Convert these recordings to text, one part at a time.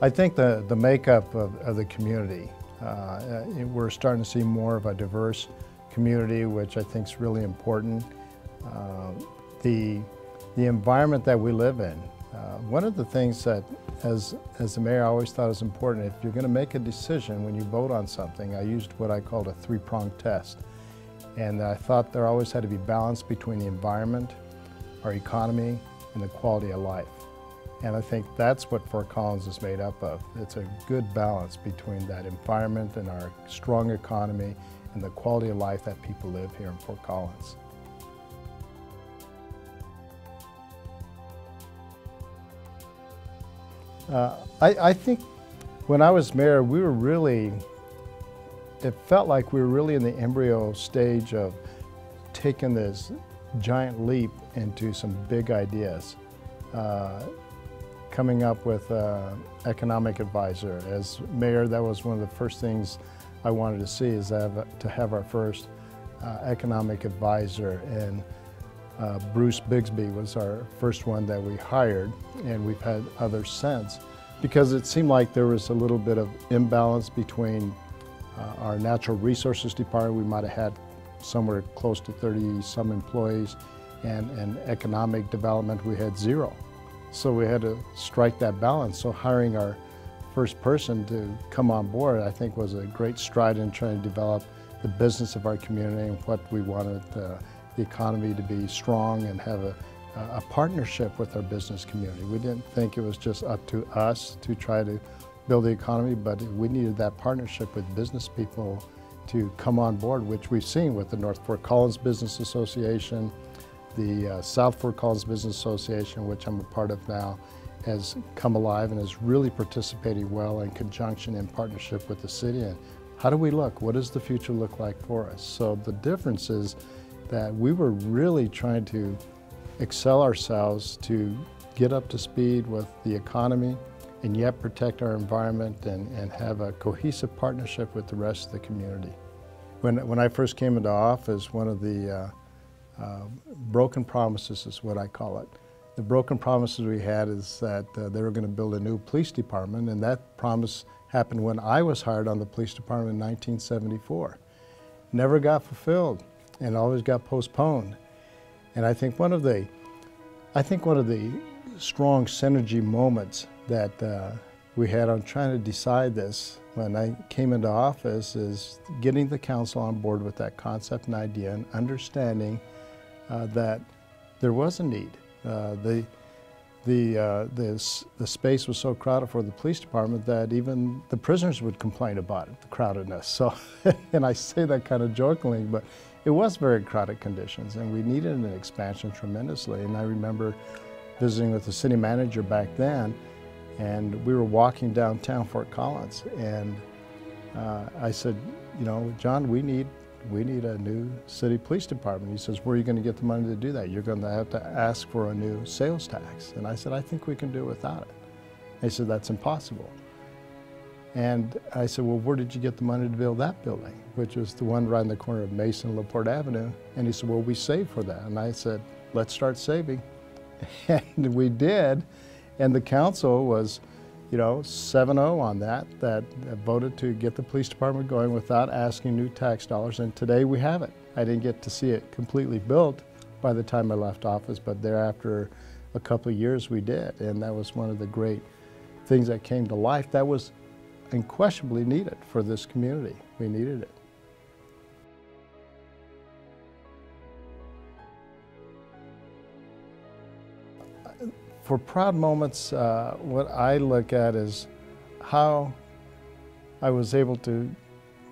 I think the makeup of the community, we're starting to see more of a diverse community, which I think is really important. The environment that we live in, one of the things that as the mayor I always thought was important, if you're going to make a decision when you vote on something, I used what I called a three-pronged test. And I thought there always had to be balance between the environment, our economy, and the quality of life. And I think that's what Fort Collins is made up of. It's a good balance between that environment and our strong economy and the quality of life that people live here in Fort Collins. I think when I was mayor, it felt like we were really in the embryo stage of taking this giant leap into some big ideas. Coming up with an economic advisor. As mayor, that was one of the first things I wanted to see, is to have our first economic advisor. And Bruce Bigsby was our first one that we hired, and we've had others since, because it seemed like there was a little bit of imbalance between our natural resources department. We might have had somewhere close to 30-some employees, and economic development, we had 0. So we had to strike that balance. So hiring our first person to come on board, I think, was a great stride in trying to develop the business of our community and what we wanted the economy to be strong and have a partnership with our business community. We didn't think it was just up to us to try to build the economy, but we needed that partnership with business people to come on board, which we've seen with the North Fort Collins Business Association. The South Fort Collins Business Association, which I'm a part of now, has come alive and is really participating well in conjunction in partnership with the city. And how do we look? What does the future look like for us? So the difference is that we were really trying to excel ourselves to get up to speed with the economy and yet protect our environment and have a cohesive partnership with the rest of the community. When I first came into office, one of the broken promises is what I call it. The broken promises we had is that they were going to build a new police department, and that promise happened when I was hired on the police department in 1974. Never got fulfilled and always got postponed. And I think one of the strong synergy moments that we had on trying to decide this when I came into office is getting the council on board with that concept and idea and understanding that there was a need. The space was so crowded for the police department that even the prisoners would complain about it, the crowdedness. So, and I say that kind of jokingly, but it was very crowded conditions, and we needed an expansion tremendously. And I remember visiting with the city manager back then, and we were walking downtown Fort Collins, and I said, you know, John, we need a new city police department. He says, where are you going to get the money to do that? You're going to have to ask for a new sales tax. And I said, I think we can do it without it. He said, that's impossible. And I said, well, where did you get the money to build that building, which was the one right in the corner of Mason and LaPorte Avenue? And he said, well, we saved for that. And I said, let's start saving. And we did. And the council was, you know, 7-0 on that voted to get the police department going without asking new tax dollars, and today we have it. I didn't get to see it completely built by the time I left office, but thereafter a couple of years we did, and that was one of the great things that came to life that was unquestionably needed for this community. We needed it. For proud moments, what I look at is how I was able to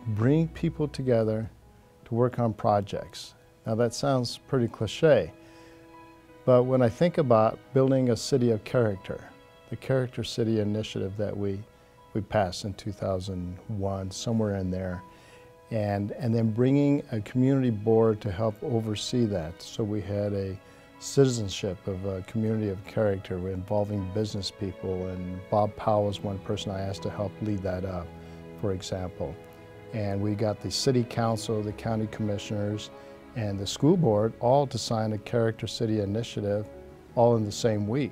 bring people together to work on projects. Now that sounds pretty cliche, but when I think about building a city of character, the Character City initiative that we passed in 2001, somewhere in there, and then bringing a community board to help oversee that. So we had a citizenship of a community of character involving business people, and Bob Powell was one person I asked to help lead that up, for example. And we got the city council, the county commissioners, and the school board all to sign a Character City initiative all in the same week.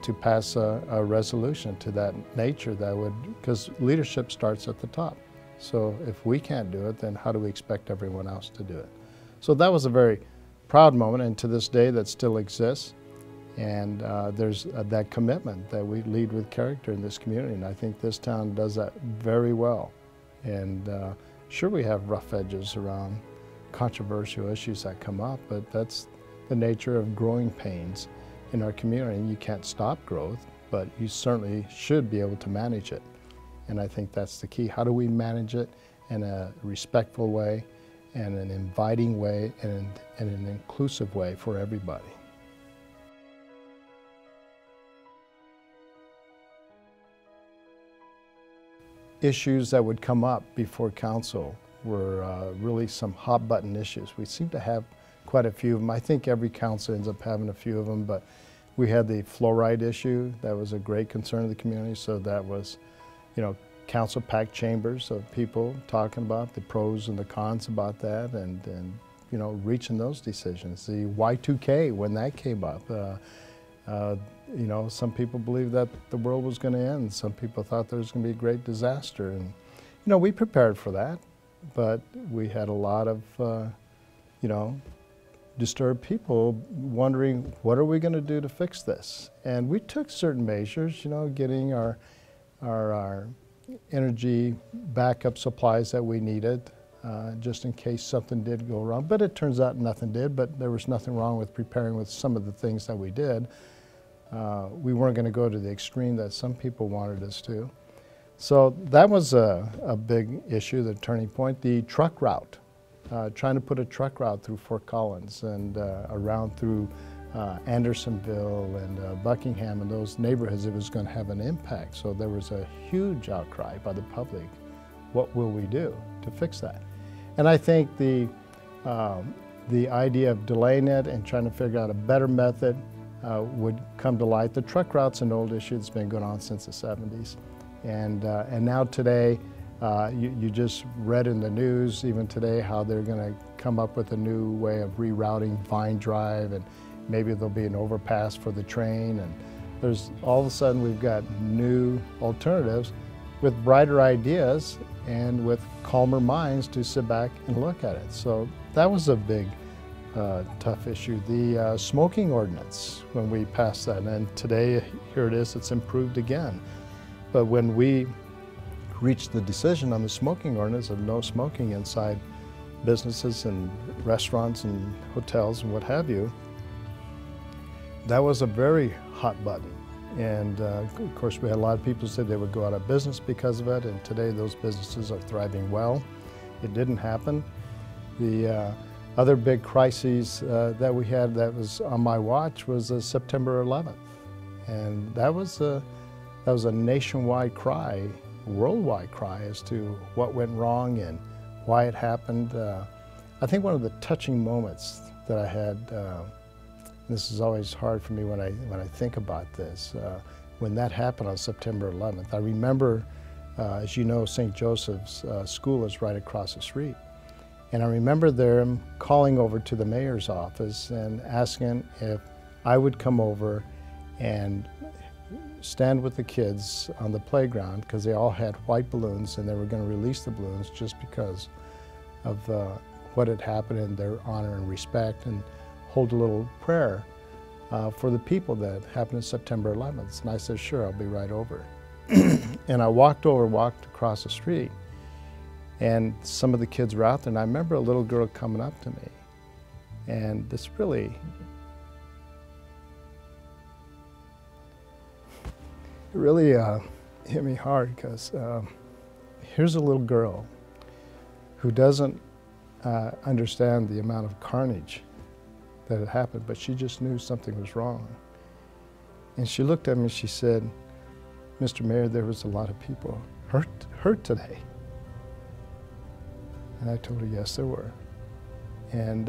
to pass a resolution to that nature that would, because leadership starts at the top. So if we can't do it, then how do we expect everyone else to do it? So that was a very proud moment, and to this day that still exists. And there's that commitment that we lead with character in this community, and I think this town does that very well. And sure, we have rough edges around controversial issues that come up, but that's the nature of growing pains in our community. And you can't stop growth, but you certainly should be able to manage it. And I think that's the key. How do we manage it in a respectful way, and an inviting way, and an inclusive way for everybody? Issues that would come up before council were really some hot button issues. We seem to have quite a few of them. I think every council ends up having a few of them, but we had the fluoride issue. That was a great concern of the community. So that was, council packed chambers of people talking about the pros and the cons about that, and reaching those decisions. The Y2K, when that came up, some people believed that the world was going to end. Some people thought there was going to be a great disaster. And, we prepared for that, but we had a lot of, disturbed people wondering, what are we going to do to fix this? And we took certain measures, getting our energy backup supplies that we needed, just in case something did go wrong. But it turns out nothing did, but there was nothing wrong with preparing with some of the things that we did. We weren't going to go to the extreme that some people wanted us to. So that was a big issue, the turning point. The truck route, trying to put a truck route through Fort Collins and around through Andersonville and Buckingham and those neighborhoods, it was going to have an impact. So there was a huge outcry by the public. What will we do to fix that? And I think the idea of delaying it and trying to figure out a better method would come to light. The truck route's an old issue that's been going on since the 70s. And now today, you just read in the news even today how they're going to come up with a new way of rerouting Vine Drive, and maybe there'll be an overpass for the train. And there's all of a sudden we've got new alternatives with brighter ideas and with calmer minds to sit back and look at it. So that was a big tough issue. The smoking ordinance, when we passed that, and today, here it is, it's improved again. But when we reached the decision on the smoking ordinance of no smoking inside businesses and restaurants and hotels and what have you, that was a very hot button. And of course, we had a lot of people who said they would go out of business because of it, and today those businesses are thriving well. It didn't happen. The other big crises that we had that was on my watch was September 11th. And that was a nationwide cry, worldwide cry as to what went wrong and why it happened. I think one of the touching moments that I had, this is always hard for me when I think about this, when that happened on September 11th. I remember, as you know, St. Joseph's School is right across the street. And I remember them calling over to the mayor's office and asking if I would come over and stand with the kids on the playground, because they all had white balloons and they were going to release the balloons just because of what had happened in their honor and respect, and hold a little prayer for the people that happened on September 11th. And I said, sure, I'll be right over. And I walked across the street, and some of the kids were out there, and I remember a little girl coming up to me, and this really, it really hit me hard, because here's a little girl who doesn't understand the amount of carnage that had happened, but she just knew something was wrong. And she looked at me and she said, Mr. Mayor, there was a lot of people hurt today. And I told her, yes, there were. And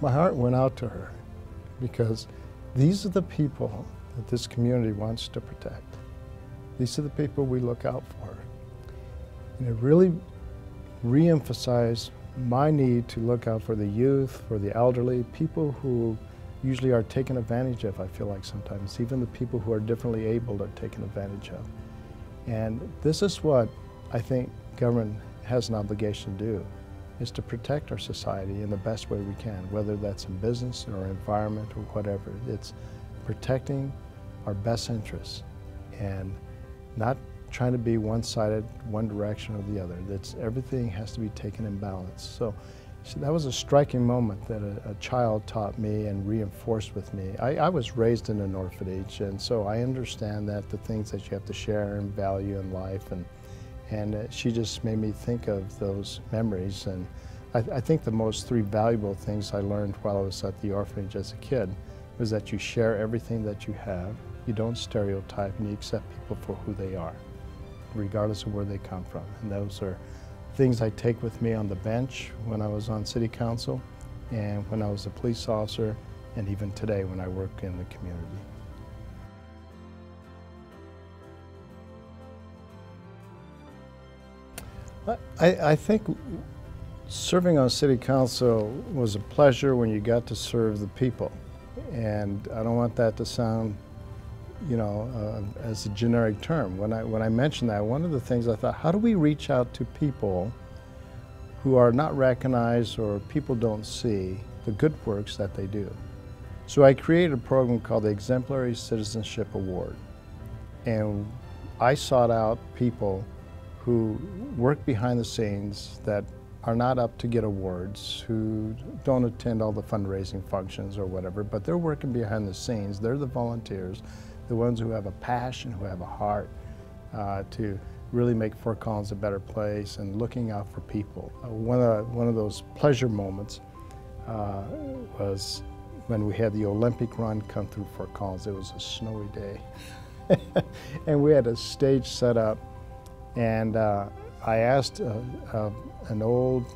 my heart went out to her, because these are the people that this community wants to protect. These are the people we look out for. And it really re-emphasized my need to look out for the youth, for the elderly, people who usually are taken advantage of, I feel like sometimes. Even the people who are differently abled are taken advantage of. And this is what I think government has an obligation to do, is to protect our society in the best way we can, whether that's in business or environment or whatever. It's protecting our best interests and not trying to be one-sided, one direction or the other. Everything has to be taken in balance. So that was a striking moment that a child taught me and reinforced with me. I was raised in an orphanage, and so I understand that the things that you have to share and value in life, and she just made me think of those memories. And I think the most three valuable things I learned while I was at the orphanage as a kid was that you share everything that you have, you don't stereotype, and you accept people for who they are, regardless of where they come from. And those are things I take with me on the bench when I was on city council and when I was a police officer, and even today when I work in the community. I think serving on city council was a pleasure when you got to serve the people. And I don't want that to sound, you know, as a generic term. When I mentioned that, one of the things I thought, how do we reach out to people who are not recognized or people don't see the good works that they do? So I created a program called the Exemplary Citizenship Award. And I sought out people who work behind the scenes that are not up to get awards, who don't attend all the fundraising functions or whatever, but they're working behind the scenes. They're the volunteers, the ones who have a passion, who have a heart to really make Fort Collins a better place and looking out for people. One of those pleasure moments was when we had the Olympic run come through Fort Collins. It was a snowy day. And we had a stage set up, and I asked an old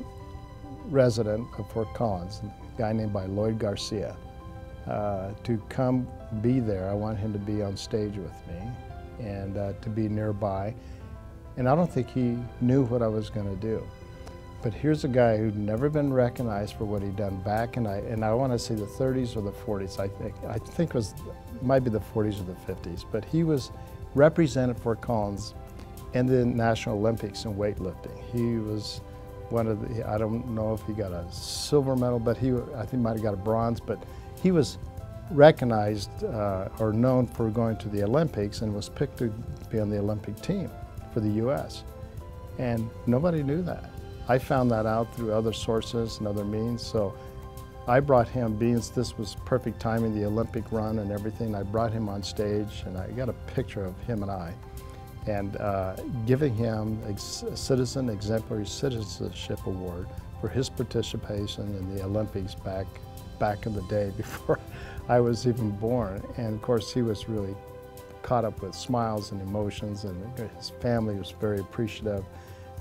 resident of Fort Collins, a guy named by Lloyd Garcia, to come be there. I want him to be on stage with me and to be nearby. And I don't think he knew what I was going to do. But here's a guy who'd never been recognized for what he'd done back in, I want to say the 30s or the 40s. I think it might be the 40s or the 50s. But he was represented Fort Collins in the National Olympics in weightlifting. He was one of the, I don't know if he got a silver medal, but I think he might have got a bronze, but he was recognized or known for going to the Olympics and was picked to be on the Olympic team for the U.S. And nobody knew that. I found that out through other sources and other means, so I brought him, being this was perfect timing, the Olympic run and everything, I brought him on stage and I got a picture of him and I, and giving him a Citizen Exemplary Citizenship Award for his participation in the Olympics back in the day before I was even born. And of course he was really caught up with smiles and emotions, and his family was very appreciative.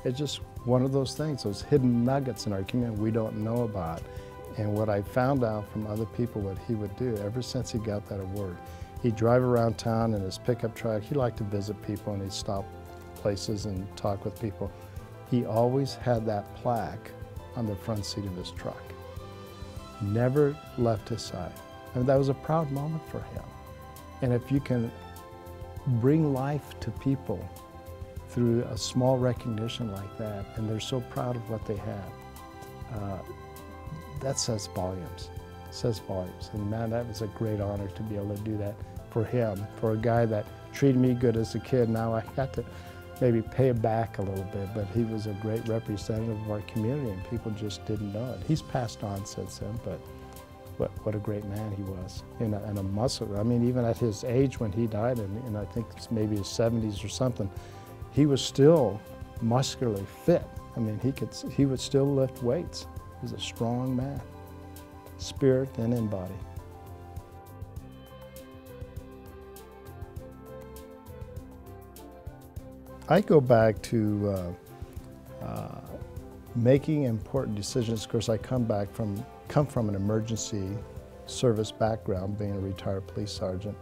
It's just one of those things, those hidden nuggets in our community we don't know about. And what I found out from other people, what he would do ever since he got that award, he'd drive around town in his pickup truck. He liked to visit people and he'd stop places and talk with people. He always had that plaque on the front seat of his truck. Never left his side. I mean, that was a proud moment for him. And if you can bring life to people through a small recognition like that, and they're so proud of what they have, that says volumes. It says volumes. And man, that was a great honor to be able to do that for him, for a guy that treated me good as a kid. Now I got to maybe pay him back a little bit, but he was a great representative of our community and people just didn't know it. He's passed on since then, but what a great man he was, and a muscle. I mean, even at his age when he died, and I think it's maybe his 70s or something, he was still muscularly fit. I mean, he would still lift weights. He was a strong man, spirit and in body. I go back to making important decisions. Of course, I come from an emergency service background, being a retired police sergeant.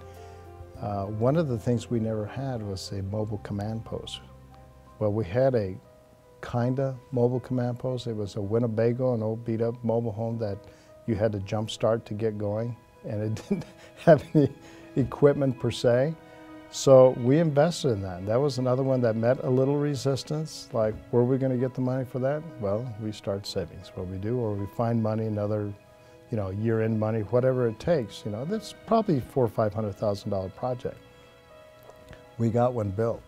One of the things we never had was a mobile command post. Well, we had a kinda mobile command post. It was a Winnebago, an old beat-up mobile home that you had to jump start to get going. and it didn't have any equipment per se. So we invested in that. That was another one that met a little resistance. Like, where are we going to get the money for that? Well, we start savings. What we do, or we find money, another, year-end money, whatever it takes. That's probably $400,000 or $500,000 project. We got one built,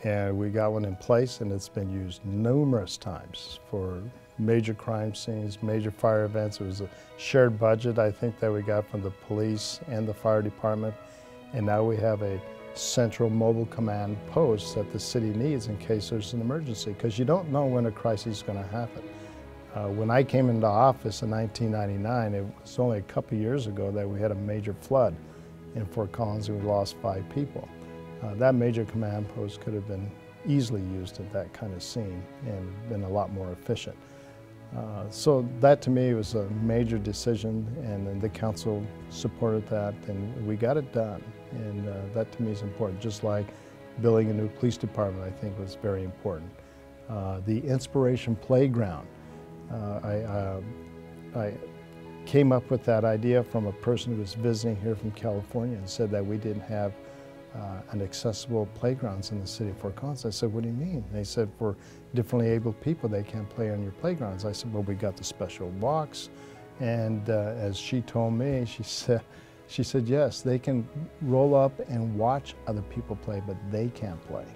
and we got one in place, and it's been used numerous times for major crime scenes, major fire events. It was a shared budget, I think, that we got from the police and the fire department, and now we have a central mobile command post that the city needs in case there's an emergency, because you don't know when a crisis is going to happen. When I came into office in 1999, it was only a couple years ago that we had a major flood in Fort Collins and we lost 5 people. That major command post could have been easily used at that kind of scene and been a lot more efficient. So that to me was a major decision, and the council supported that, and we got it done. And that to me is important, just like building a new police department, I think, was very important. The Inspiration Playground, I came up with that idea from a person who was visiting here from California and said that we didn't have an accessible playgrounds in the city of Fort Collins. I said, what do you mean? They said, for differently abled people, they can't play on your playgrounds. I said, well, we got the special walks. And as she told me, she said, yes, they can roll up and watch other people play, but they can't play.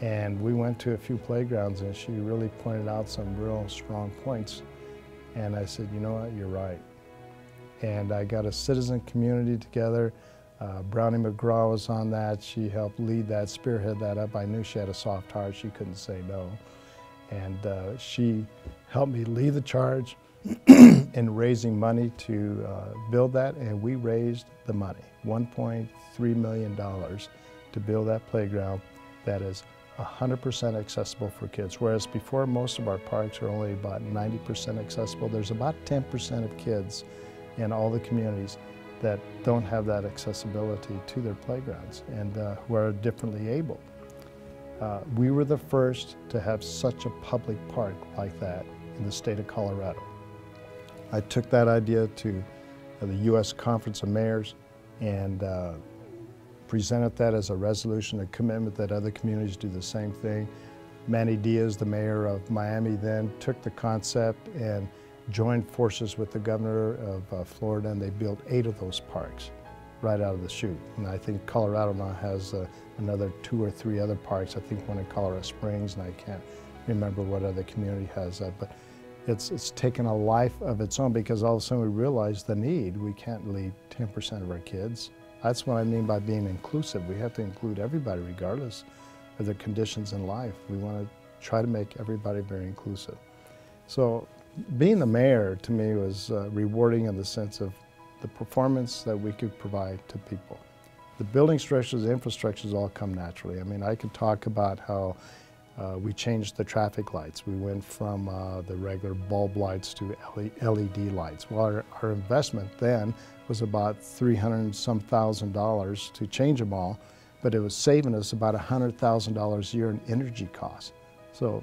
And we went to a few playgrounds, and she really pointed out some real strong points. And I said, you know what, you're right. And I got a citizen community together. Brownie McGraw was on that. She helped lead that, spearhead that up. I knew she had a soft heart. She couldn't say no. And she helped me lead the charge in raising money to build that, and we raised the money, $1.3 million, to build that playground that is 100% accessible for kids. Whereas before, most of our parks are only about 90% accessible. There's about 10% of kids in all the communities that don't have that accessibility to their playgrounds and who are differently abled. We were the first to have such a public park like that in the state of Colorado. I took that idea to the U.S. Conference of Mayors and presented that as a resolution, a commitment that other communities do the same thing. Manny Diaz, the mayor of Miami then, took the concept and joined forces with the governor of Florida, and they built 8 of those parks right out of the chute. And I think Colorado now has another 2 or 3 other parks. I think one in Colorado Springs, and I can't remember what other community has that. But it's taken a life of its own, because all of a sudden we realized the need. We can't leave 10% of our kids. That's what I mean by being inclusive. We have to include everybody regardless of their conditions in life. We want to try to make everybody very inclusive. So being the mayor to me was rewarding in the sense of the performance that we could provide to people. The building structures, the infrastructures all come naturally. I mean, I could talk about how we changed the traffic lights. We went from the regular bulb lights to LED lights. Well, our investment then was about $300,000 to change them all, but it was saving us about $100,000 a year in energy costs. So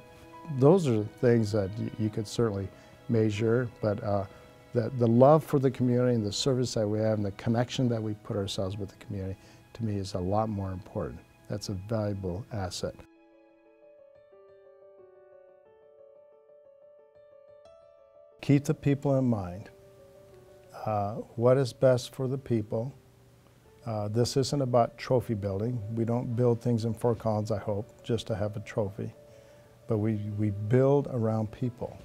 those are things that you could certainly measure, but the love for the community and the service that we have and the connection that we put ourselves with the community, to me, is a lot more important. That's a valuable asset. Keep the people in mind. What is best for the people? This isn't about trophy building. We don't build things in Fort Collins, I hope, just to have a trophy. But we build around people.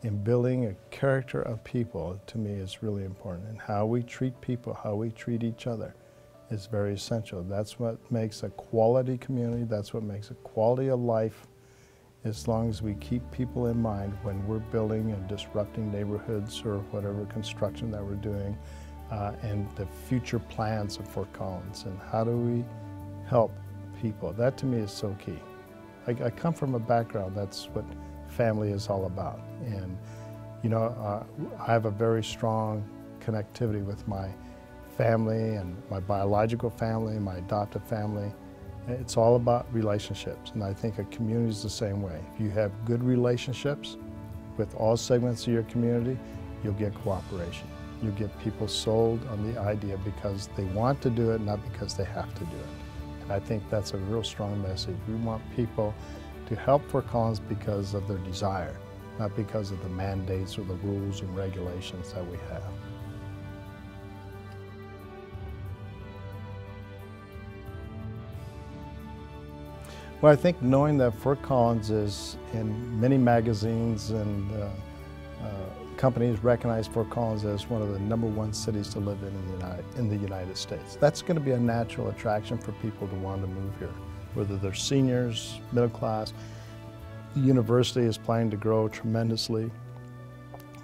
And building a character of people, to me, is really important. And how we treat people, how we treat each other, is very essential. That's what makes a quality community. That's what makes a quality of life. As long as we keep people in mind when we're building and disrupting neighborhoods or whatever construction that we're doing, and the future plans of Fort Collins, and how do we help people. That to me is so key. I come from a background, that's what family is all about. And I have a very strong connectivity with my family and my biological family, my adoptive family. It's all about relationships, and I think a community is the same way. If you have good relationships with all segments of your community, you'll get cooperation. You get people sold on the idea because they want to do it, not because they have to do it. And I think that's a real strong message. We want people to help Fort Collins because of their desire, not because of the mandates or the rules and regulations that we have. Well, I think knowing that Fort Collins is in many magazines and companies recognize Fort Collins as one of the #1 cities to live in the United States. That's going to be a natural attraction for people to want to move here, whether they're seniors, middle class. The university is planning to grow tremendously.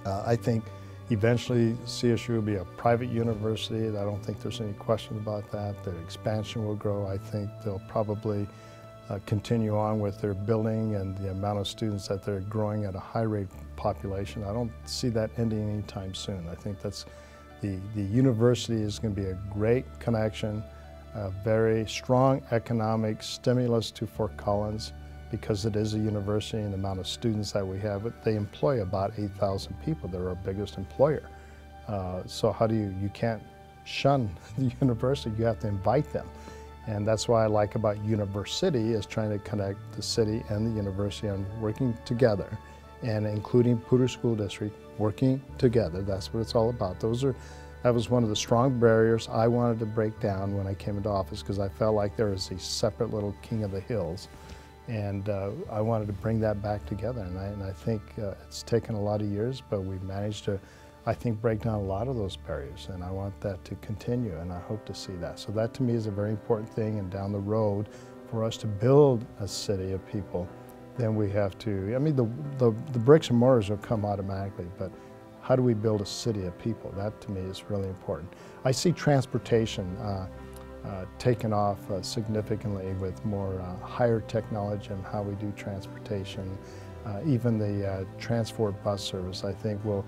I think eventually CSU will be a private university. I don't think there's any question about that. Their expansion will grow. I think they'll probably continue on with their building and the amount of students that they're growing at a high rate population. I don't see that ending anytime soon. I think that's the university is going to be a great connection, a very strong economic stimulus to Fort Collins because it is a university and the amount of students that we have. They employ about 8,000 people. They're our biggest employer. So how do you can't shun the university, you have to invite them. And that's why I like about University is trying to connect the city and the university on working together and including Poudre School District, working together. That's what it's all about. That was one of the strong barriers I wanted to break down when I came into office because I felt like there was a separate little king of the hills. And I wanted to bring that back together. And I think it's taken a lot of years, but we've managed to, I think, break down a lot of those barriers, and I want that to continue, and I hope to see that. So that to me is a very important thing, and down the road, for us to build a city of people, then we have to, I mean, the bricks and mortars will come automatically, but how do we build a city of people? That to me is really important. I see transportation taken off significantly with more higher technology and how we do transportation. Even the transport bus service, I think, will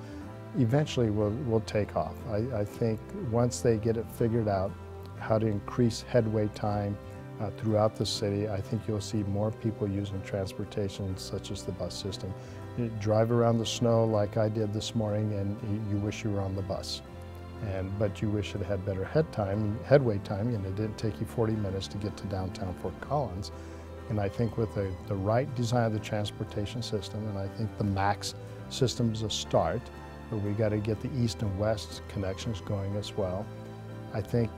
eventually will take off. I think once they get it figured out how to increase headway time throughout the city, I think you'll see more people using transportation such as the bus system. You drive around the snow like I did this morning and you wish you were on the bus. But you wish it had better headway time, and it didn't take you 40 minutes to get to downtown Fort Collins. And I think with the right design of the transportation system, and I think the MAX system is a start, but we got to get the east and west connections going as well. I think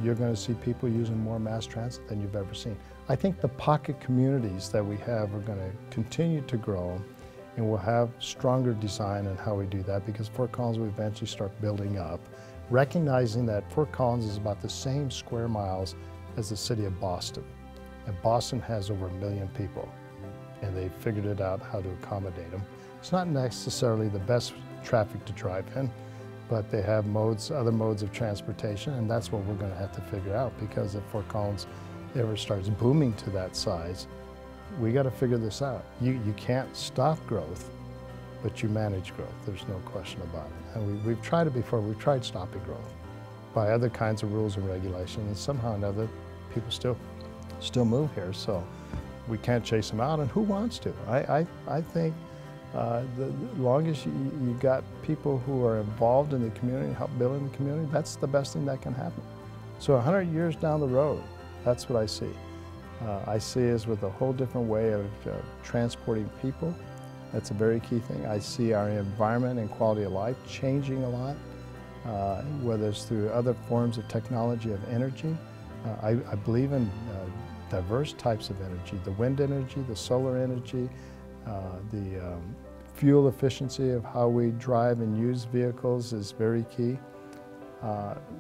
you're going to see people using more mass transit than you've ever seen. I think the pocket communities that we have are going to continue to grow, and we'll have stronger design in how we do that because Fort Collins will eventually start building up, recognizing that Fort Collins is about the same square miles as the city of Boston. And Boston has over 1 million people, and they figured it out how to accommodate them. It's not necessarily the best traffic to drive in, but they have other modes of transportation, and that's what we're going to have to figure out because if Fort Collins ever starts booming to that size, we got to figure this out. You can't stop growth, but you manage growth. There's no question about it. And we've tried it before. We've tried stopping growth by other kinds of rules and regulations, and somehow or another, people still move here. So we can't chase them out, and who wants to? I think as long as you got people who are involved in the community, help building the community, that's the best thing that can happen. So 100 years down the road, that's what I see. I see us with a whole different way of transporting people. That's a very key thing. I see our environment and quality of life changing a lot, whether it's through other forms of technology of energy. I believe in diverse types of energy, the wind energy, the solar energy, the fuel efficiency of how we drive and use vehicles is very key.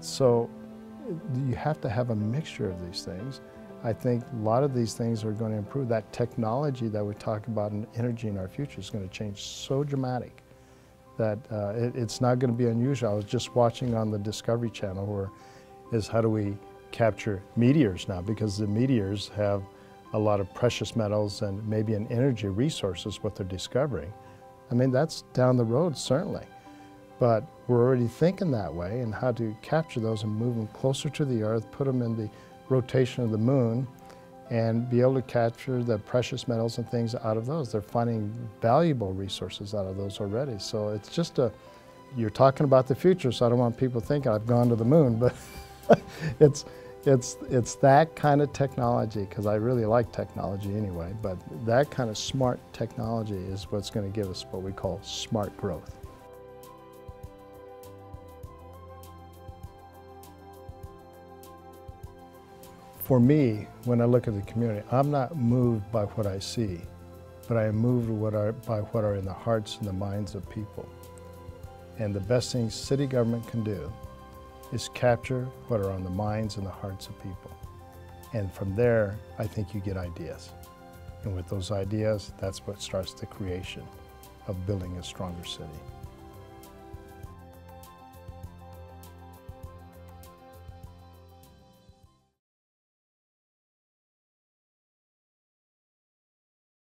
So you have to have a mixture of these things. I think a lot of these things are going to improve. That technology that we talk about in energy in our future is going to change so dramatic that it's not going to be unusual. I was just watching on the Discovery Channel how do we capture meteors now, because the meteors have a lot of precious metals and maybe an energy resources, what they're discovering. I mean, that's down the road, certainly. But we're already thinking that way, and how to capture those and move them closer to the Earth, put them in the rotation of the moon, and be able to capture the precious metals and things out of those. They're finding valuable resources out of those already. So it's just you're talking about the future, so I don't want people thinking I've gone to the moon, but it's that kind of technology, because I really like technology anyway, but that kind of smart technology is what's going to give us what we call smart growth. For me, when I look at the community, I'm not moved by what I see, but I am moved by what are in the hearts and the minds of people. And the best thing city government can do is capture what are on the minds and the hearts of people. And from there, I think you get ideas. And with those ideas, that's what starts the creation of building a stronger city.